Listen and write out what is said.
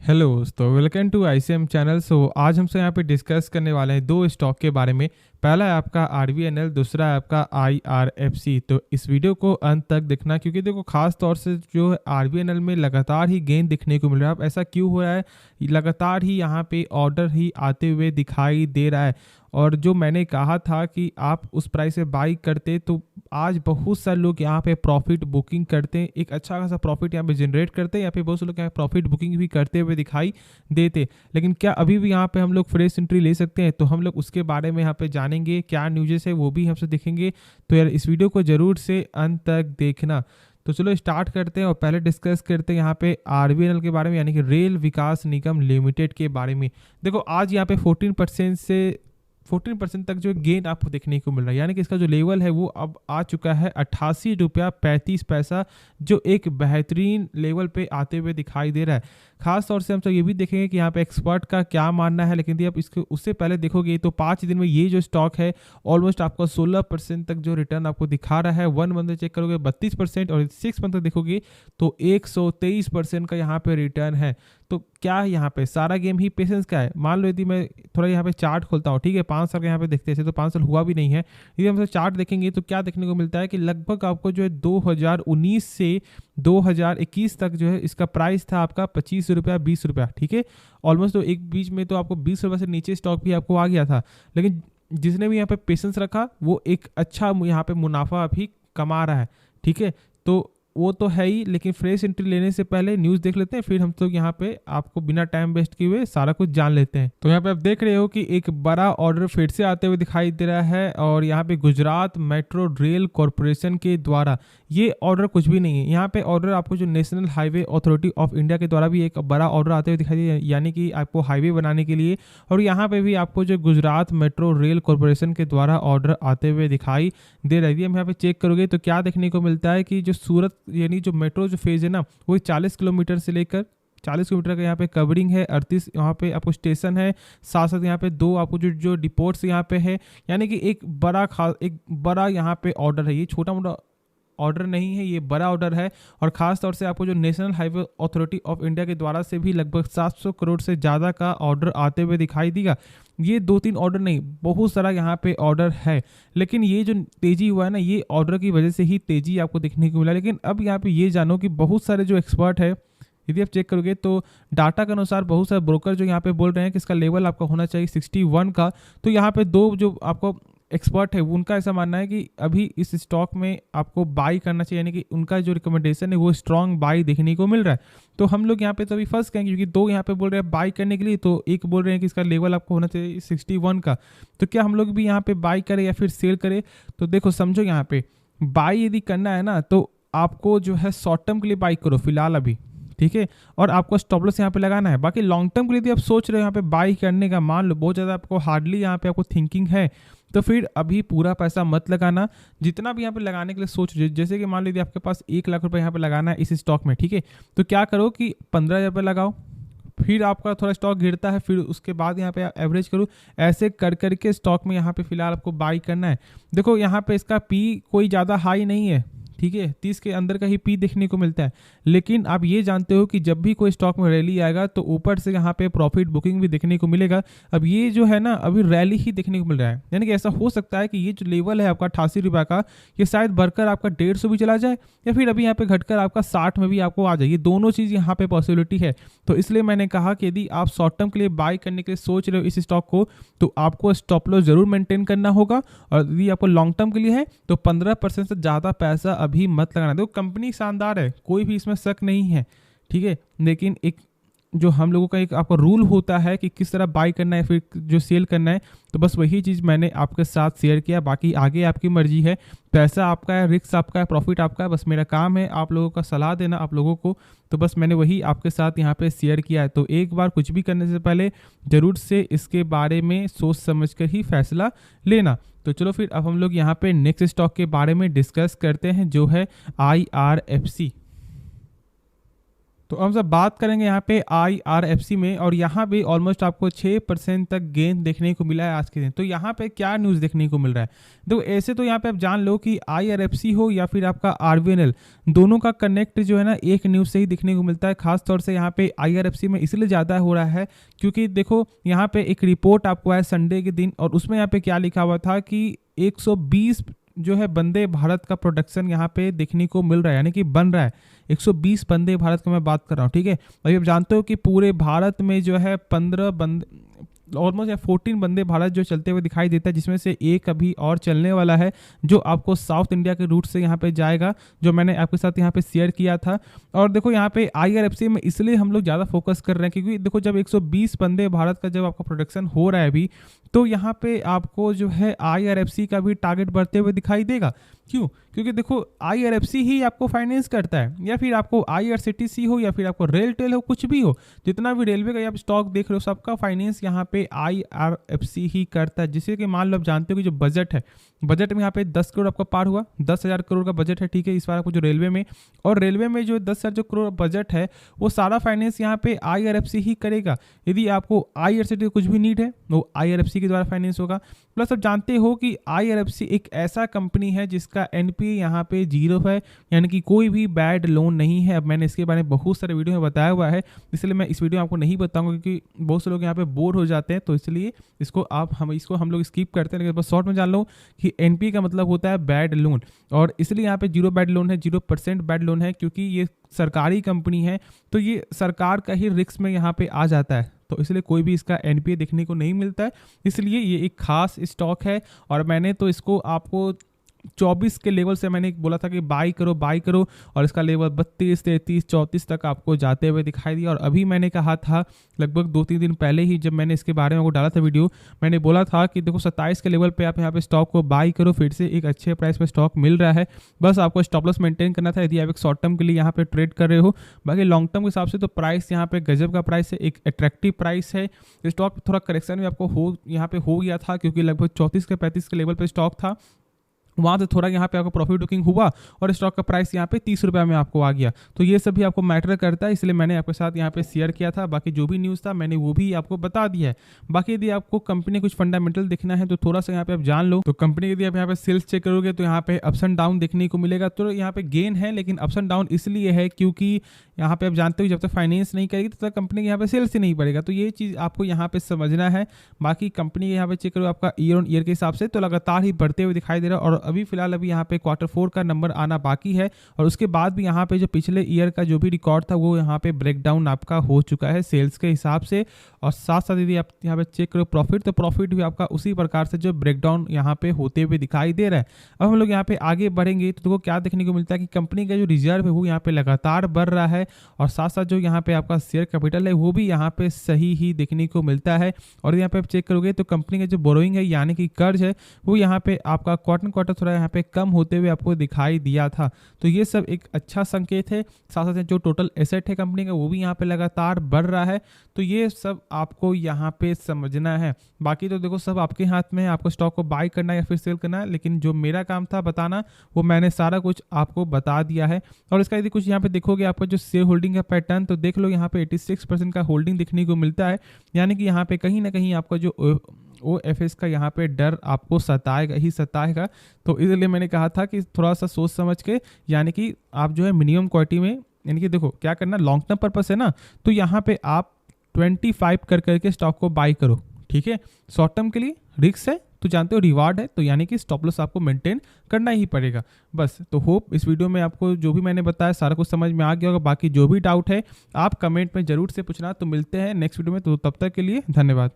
Hello दोस्तों, welcome to ICM channel. आज हमसे यहाँ पे डिस्कस करने वाले हैं दो स्टॉक के बारे में। पहला है आपका आरबीएनएल, दूसरा है आपका आईआरएफसी। तो इस वीडियो को अंत तक देखना, क्योंकि देखो खास तौर से जो है आरबीएनएल में लगातार ही गेन दिखने को मिल रहा है। अब ऐसा क्यों हो रहा है? लगातार ही यहाँ पे ऑर्डर ही आते हुए दिखाई दे रहा है। और जो मैंने कहा था कि आप उस प्राइस से बाई करते, तो आज बहुत सारे लोग यहाँ पे प्रॉफिट बुकिंग करते हैं, एक अच्छा खासा प्रॉफिट यहाँ पे जनरेट करते हैं। यहाँ पे बहुत से लोग यहाँ प्रॉफिट बुकिंग भी करते हुए दिखाई देते। लेकिन क्या अभी भी यहाँ पे हम लोग फ्रेश एंट्री ले सकते हैं? तो हम लोग उसके बारे में यहाँ पे जानेंगे, क्या न्यूज़ है वो भी हमसे देखेंगे। तो यार इस वीडियो को जरूर से अंत तक देखना। तो चलो स्टार्ट करते हैं और पहले डिस्कस करते हैं यहाँ पे आरबीएनएल के बारे में, यानी कि रेल विकास निगम लिमिटेड के बारे में। देखो आज यहाँ पे 14% तक जो गेन आपको देखने को मिल रहा है, यानी कि इसका जो लेवल है वो अब आ चुका है 88 रुपया 35 पैसा, जो एक बेहतरीन लेवल पे आते हुए दिखाई दे रहा है। खास तौर से हम तो ये भी देखेंगे कि यहाँ पे एक्सपर्ट का क्या मानना है। लेकिन यदि आप इसके उससे पहले देखोगे तो 5 दिन में ये जो स्टॉक है ऑलमोस्ट आपको 16% तक जो रिटर्न आपको दिखा रहा है। 1 मंथ चेक करोगे 32%, और 6 मंथ तक देखोगे तो 123% का यहाँ पे रिटर्न है। तो क्या है यहाँ पे सारा गेम ही पेशेंस का है। मान लो यदि मैं थोड़ा यहाँ पे चार्ट खोलता हूँ, ठीक है, 5 साल का यहाँ पे देखते हैं, तो 5 साल हुआ भी नहीं है। यदि हम चार्ट देखेंगे तो क्या देखने को मिलता है कि लगभग आपको जो है 2019 से 2021 तक जो है इसका प्राइस था आपका 25 रुपया 20 रुपया, ठीक है। ऑलमोस्ट तो एक बीच में तो आपको 20 रुपये से नीचे स्टॉक भी आपको आ गया था। लेकिन जिसने भी यहाँ पे पेशेंस रखा वो एक अच्छा यहाँ पे मुनाफा भी कमा रहा है, ठीक है। तो वो तो है ही, लेकिन फ्रेश एंट्री लेने से पहले न्यूज़ देख लेते हैं, फिर हम तो यहाँ पे आपको बिना टाइम वेस्ट किए हुए सारा कुछ जान लेते हैं। तो यहाँ पे आप देख रहे हो कि एक बड़ा ऑर्डर फिर से आते हुए दिखाई दे रहा है, और यहाँ पे गुजरात मेट्रो रेल कॉरपोरेशन के द्वारा ये ऑर्डर कुछ भी नहीं है। यहाँ पे ऑर्डर आपको जो national highway authority of India के द्वारा भी एक बड़ा ऑर्डर आते हुए दिखाई दे, यानी कि आपको हाईवे बनाने के लिए। और यहाँ पे भी आपको जो गुजरात मेट्रो रेल कॉरपोरेशन के द्वारा ऑर्डर आते हुए दिखाई दे रही है। हम यहाँ पे चेक करोगे तो क्या देखने को मिलता है कि जो सूरत यानी जो मेट्रो जो फेज है ना, वो 40 किलोमीटर से लेकर 40 किलोमीटर का यहाँ पे कवरिंग है। 38 यहाँ पे आपको स्टेशन है, साथ साथ यहाँ पे 2 आपको जो डिपोट्स यहाँ पे है। यानी कि एक बड़ा यहाँ पे ऑर्डर है। ये छोटा मोटा ऑर्डर नहीं है, ये बड़ा ऑर्डर है। और खास तौर से आपको जो national highway authority of India के द्वारा से भी लगभग 700 करोड़ से ज़्यादा का ऑर्डर आते हुए दिखाई देगा। ये 2-3 ऑर्डर नहीं, बहुत सारा यहाँ पे ऑर्डर है। लेकिन ये जो तेजी हुआ है ना, ये ऑर्डर की वजह से ही तेजी आपको देखने को मिला। लेकिन अब यहाँ पे ये जानो कि बहुत सारे जो एक्सपर्ट है, यदि आप चेक करोगे तो डाटा के अनुसार बहुत सारे ब्रोकर जो यहाँ पे बोल रहे हैं कि इसका लेवल आपका होना चाहिए 61 का। तो यहाँ पे 2 जो आपको एक्सपर्ट है उनका ऐसा मानना है कि अभी इस स्टॉक में आपको बाई करना चाहिए, यानी कि उनका जो रिकमेंडेशन है वो स्ट्रॉन्ग बाई देखने को मिल रहा है। तो हम लोग यहाँ पे तो अभी फर्स्ट कहेंगे, क्योंकि 2 यहाँ पे बोल रहे हैं बाई करने के लिए, तो एक बोल रहे हैं कि इसका लेवल आपको होना चाहिए 61 का। तो क्या हम लोग भी यहाँ पे बाई करें या फिर सेल करें? तो देखो समझो, यहाँ पे बाई यदि करना है ना, तो आपको जो है शॉर्ट टर्म के लिए बाई करो फिलहाल अभी, ठीक है। और आपको स्टॉप लॉस यहाँ पे लगाना है। बाकी लॉन्ग टर्म के लिए यदि आप सोच रहे हो यहाँ पे बाई करने का, मान लो बहुत ज़्यादा आपको हार्डली यहाँ पे आपको थिंकिंग है, तो फिर अभी पूरा पैसा मत लगाना। जितना भी यहाँ पे लगाने के लिए सोच रहे, जैसे कि मान लीजिए आपके पास 1 लाख रुपए यहाँ पे लगाना है इस स्टॉक में, ठीक है। तो क्या करो कि 15,000 रुपये लगाओ, फिर आपका थोड़ा स्टॉक गिरता है, फिर उसके बाद यहाँ पे एवरेज करो। ऐसे कर करके स्टॉक में यहाँ पे फिलहाल आपको बाई करना है। देखो यहाँ पे इसका पी कोई ज़्यादा हाई नहीं है, ठीक है, 30 के अंदर का ही पी देखने को मिलता है। लेकिन आप ये जानते हो कि जब भी कोई स्टॉक में रैली आएगा तो ऊपर से यहाँ पे प्रॉफिट बुकिंग भी देखने को मिलेगा। अब ये जो है ना, अभी रैली ही देखने को मिल रहा है, यानी कि ऐसा हो सकता है कि ये जो लेवल है आपका 88 रुपये का, ये शायद बढ़कर आपका 150 भी चला जाए, या फिर अभी यहाँ पे घटकर आपका 60 में भी आपको आ जाए। ये दोनों चीज़ यहाँ पे पॉसिबिलिटी है। तो इसलिए मैंने कहा कि यदि आप शॉर्ट टर्म के लिए बाई करने के लिए सोच रहे हो इस स्टॉक को, तो आपको स्टॉप लॉस जरूर मेंटेन करना होगा। और यदि आपको लॉन्ग टर्म के लिए है तो 15% से ज़्यादा पैसा अभी मत लगाना। देखो कंपनी शानदार है, कोई भी इसमें शक नहीं है, ठीक है। लेकिन एक जो हम लोगों का एक आपका रूल होता है कि किस तरह बाई करना है फिर जो सेल करना है, तो बस वही चीज़ मैंने आपके साथ शेयर किया। बाकी आगे आपकी मर्जी है, पैसा आपका है, रिस्क आपका है, प्रॉफिट आपका है। बस मेरा काम है आप लोगों का सलाह देना आप लोगों को। तो बस मैंने वही आपके साथ यहाँ पे शेयर किया है। तो एक बार कुछ भी करने से पहले ज़रूर से इसके बारे में सोच समझ कर ही फैसला लेना। तो चलो फिर अब हम लोग यहाँ पे नेक्स्ट स्टॉक के बारे में डिस्कस करते हैं, जो है IRFC। तो हम सब बात करेंगे यहाँ पे IRFC में, और यहाँ पे ऑलमोस्ट आपको 6% तक गेन देखने को मिला है आज के दिन। तो यहाँ पे क्या न्यूज़ देखने को मिल रहा है, तो ऐसे तो यहाँ पे आप जान लो कि IRFC हो या फिर आपका RVNL, दोनों का कनेक्ट जो है ना एक न्यूज़ से ही देखने को मिलता है। खासतौर से यहाँ पे IRFC में इसलिए ज़्यादा हो रहा है क्योंकि देखो यहाँ पे एक रिपोर्ट आपको आया संडे के दिन, और उसमें यहाँ पे क्या लिखा हुआ था कि 120 जो है वंदे भारत का प्रोडक्शन यहाँ पे देखने को मिल रहा है, यानी कि बन रहा है। 120 वंदे भारत की मैं बात कर रहा हूँ, ठीक है। अभी आप जानते हो कि पूरे भारत में जो है 15 बंदे, ऑलमोस्ट 14 वंदे भारत जो चलते हुए दिखाई देता है, जिसमें से एक अभी और चलने वाला है जो आपको साउथ इंडिया के रूट से यहाँ पे जाएगा, जो मैंने आपके साथ यहाँ पे शेयर किया था। और देखो यहाँ पे IRFC में इसलिए हम लोग ज़्यादा फोकस कर रहे हैं क्योंकि देखो जब 120 वंदे भारत का जब आपका प्रोडक्शन हो रहा है अभी, तो यहाँ पे आपको जो है IRFC का भी टारगेट बढ़ते हुए दिखाई देगा। क्यों? क्योंकि देखो IRFC ही आपको फाइनेंस करता है, या फिर आपको IRCTC हो या फिर आपको रेलटेल हो, कुछ भी हो, जितना भी रेलवे का आप स्टॉक देख रहे हो सबका फाइनेंस यहाँ पे IRFC ही करता है। जिससे कि मान लो आप जानते हो कि जो बजट है, बजट में यहाँ पे 10 करोड़ आपका पार हुआ, 10,000 करोड़ का बजट है, ठीक है, इस बार आपको जो रेलवे में, और रेलवे में जो 10,000 जो करोड़ बजट है वो सारा फाइनेंस यहाँ पे IRFC ही करेगा। यदि आपको IRCTC कुछ भी नीड है वो IRFC के द्वारा फाइनेंस होगा। प्लस आप जानते हो कि IRFC एक ऐसा कंपनी है जिसका NPA यहाँ पे 0 है, यानी कि कोई भी बैड लोन नहीं है। अब मैंने इसके बारे में बहुत सारे वीडियो में बताया हुआ है, इसलिए मैं इस वीडियो में आपको नहीं बताऊंगा क्योंकि बहुत से लोग यहाँ पे बोर हो जाते हैं, तो इसलिए इसको हम लोग स्किप करते हैं। लेकिन बस शॉर्ट में जान लो कि NPA का मतलब होता है बैड लोन, और इसलिए यहाँ पे 0 बैड लोन है, 0% बैड लोन है, क्योंकि ये सरकारी कंपनी है तो ये सरकार का ही रिस्क में यहाँ पे आ जाता है, तो इसलिए कोई भी इसका NPA देखने को नहीं मिलता है। इसलिए ये एक खास स्टॉक है, और मैंने तो इसको आपको 24 के लेवल से मैंने बोला था कि बाई करो, और इसका लेवल 32, 33, 34 तक आपको जाते हुए दिखाई दिया। और अभी मैंने कहा था लगभग 2-3 दिन पहले ही, जब मैंने इसके बारे में आपको डाला था वीडियो, मैंने बोला था कि देखो 27 के लेवल पे आप यहाँ पे स्टॉक को बाई करो, फिर से एक अच्छे प्राइस पे स्टॉक मिल रहा है। बस आपको स्टॉप लॉस मेंटेन करना था यदि आप एक शॉर्ट टर्म के लिए यहाँ पे ट्रेड कर रहे हो। बाकी लॉन्ग टर्म के हिसाब से तो प्राइस यहाँ पे गजब का प्राइस है, एक अट्रैक्टिव प्राइस है। स्टॉक थोड़ा करेक्शन भी आपको यहाँ पे हो गया था क्योंकि लगभग 34 के 35 के लेवल पे स्टॉक था, वहाँ से थोड़ा यहाँ पे आपको प्रॉफिट बुकिंग हुआ और स्टॉक का प्राइस यहाँ पे 30 रुपये में आपको आ गया। तो ये सब भी आपको मैटर करता है, इसलिए मैंने आपके साथ यहाँ पे शेयर किया था। बाकी जो भी न्यूज़ था मैंने वो भी आपको बता दिया है। बाकी यदि आपको कंपनी कुछ फंडामेंटल देखना है तो थोड़ा सा यहाँ पे आप जान लो। तो कंपनी यदि आप यहाँ पे सेल्स चेक करोगे तो यहाँ पे अप्स एंड डाउन देखने को मिलेगा। तो यहाँ पे गेन है, लेकिन अप्स एंड डाउन इसलिए है क्योंकि यहाँ पे आप जानते हो जब तक फाइनेंस नहीं करेगी तब तक कंपनी के यहाँ पे सेल्स ही नहीं बढ़ेगा। तो ये चीज़ आपको यहाँ पे समझना है। बाकी कंपनी यहाँ पे चेक करो आपका ईयर ऑन ईयर के हिसाब से तो लगातार ही बढ़ते हुए दिखाई दे रहा है, और अभी फिलहाल अभी यहाँ पे Q4 का नंबर आना बाकी है, और उसके बाद भी यहाँ पे जो पिछले ईयर का जो भी रिकॉर्ड था वो यहाँ पे ब्रेकडाउन आपका हो चुका है सेल्स के हिसाब से। और साथ साथ यदि आप यहाँ पे चेक करो प्रॉफिट, तो प्रॉफिट भी आपका उसी प्रकार से जो ब्रेकडाउन यहाँ पे होते हुए दिखाई दे रहा है। अब हम लोग यहाँ पे आगे बढ़ेंगे तो देखो क्या देखने को मिलता है कि कंपनी का जो रिजर्व है वो यहाँ पे लगातार बढ़ रहा है, और साथ साथ जो यहाँ पे आपका शेयर कैपिटल है वो भी यहाँ पे सही ही देखने को मिलता है। और यहाँ पे आप चेक करोगे तो कंपनी का जो बोरोइंग है यानी कि कर्ज है वो यहाँ पे आपका क्वार्टर थोड़ा यहाँ पे कम होते हुए आपको दिखाई दिया था। तो ये सब एक अच्छा संकेत है। साथ साथ जो टोटल एसेट है कंपनी का वो भी यहाँ पे लगातार बढ़ रहा है। तो ये सब आपको यहाँ पे समझना है। बाकी तो देखो सब आपके हाथ में है, आपको स्टॉक को बाय करना है या फिर सेल करना है, लेकिन जो मेरा काम था बताना वो मैंने सारा कुछ आपको बता दिया है। और इसका यदि कुछ यहाँ पे देखोगे आपका जो शेयर होल्डिंग का पैटर्न, तो देख लो यहाँ पे 86% का होल्डिंग देखने को मिलता है, यानी कि यहाँ पे कहीं ना कहीं आपका जो OFS का यहाँ पे डर आपको सताएगा। तो इसलिए मैंने कहा था कि थोड़ा सा सोच समझ के, यानी कि आप जो है मिनिमम क्वांटिटी में, यानी कि देखो क्या करना, लॉन्ग टर्म पर्पस है ना, तो यहाँ पे आप 25 कर करके स्टॉक को बाई करो, ठीक है। शॉर्ट टर्म के लिए रिस्क है तो जानते हो, रिवार्ड है तो यानी कि स्टॉप लॉस आपको मेंटेन करना ही पड़ेगा। बस तो होप इस वीडियो में आपको जो भी मैंने बताया सारा कुछ समझ में आ गया होगा। बाकी जो भी डाउट है आप कमेंट में जरूर से पूछना। तो मिलते हैं नेक्स्ट वीडियो में, तो तब तक के लिए धन्यवाद।